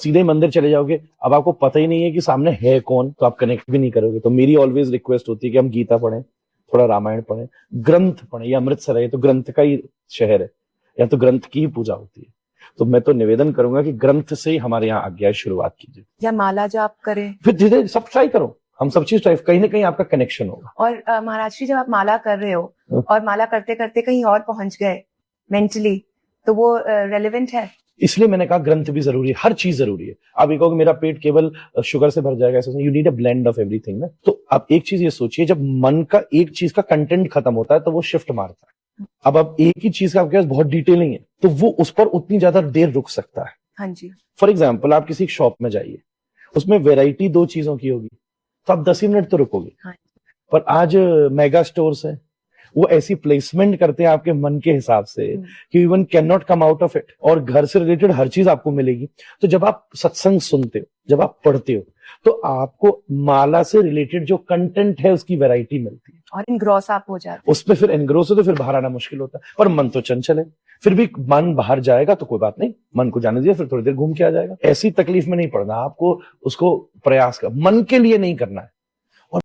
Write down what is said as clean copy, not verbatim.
सीधे मंदिर चले जाओगे, अब आपको पता ही नहीं है कि सामने है कौन, तो आप कनेक्ट भी नहीं करोगे। तो मेरी ऑलवेज रिक्वेस्ट होती है कि हम गीता पढ़ें, थोड़ा रामायण पढ़ें, ग्रंथ पढ़ें। ये अमृतसर है, ये तो ग्रंथ का ही शहर है, या तो ग्रंथ की ही पूजा होती है। तो मैं तो निवेदन करूंगा कि ग्रंथ से ही हमारे यहाँ आज्ञा शुरुआत कीजिए, या माला जाप करें, फिर धीरे सब ट्राई करो। हम सब चीज ट्राई, कहीं ना कहीं आपका कनेक्शन होगा। और महाराज जी जब आप माला कर रहे हो और माला करते करते कहीं और पहुंच गए मेंटली, तो वो रेलेवेंट है। इसलिए मैंने कहा ग्रंथ भी जरूरी है, हर चीज जरूरी है। आप ये कहो कि मेरा पेट केवल शुगर से भर जाएगा, ऐसा you need a blend of everything ना। तो आप एक चीज ये सोचिए, जब मन का एक चीज का कंटेंट खत्म होता है तो वो शिफ्ट मारता है। अब आप एक ही चीज का आपके पास बहुत डिटेलिंग है, तो वो उस पर उतनी ज्यादा देर रुक सकता है। हाँ जी। फॉर एग्जाम्पल, आप किसी शॉप में जाइए, उसमें वेराइटी 2 चीजों की होगी, तो आप 10 ही मिनट तो रुकोगे। हाँ। पर आज मेगा स्टोर्स है, वो ऐसी प्लेसमेंट करते हैं आपके मन के हिसाब से कि one can not come out of it, और घर से रिलेटेड हर चीज आपको मिलेगी। तो जब आप सत्संग सुनते हो, जब आप पढ़ते हो, तो आपको माला से रिलेटेड जो कंटेंट है उसकी वैरायटी मिलती है, और इनग्रॉस आप हो जाते हैं उसमें। फिर एनग्रोस हो तो फिर बाहर आना मुश्किल होता है। पर मन तो चंचल है, फिर भी मन बाहर जाएगा तो कोई बात नहीं, मन को जाने दिया, फिर थोड़ी देर घूम के आ जाएगा। ऐसी तकलीफ में नहीं पड़ना आपको, उसको प्रयास कर, मन के लिए नहीं करना है।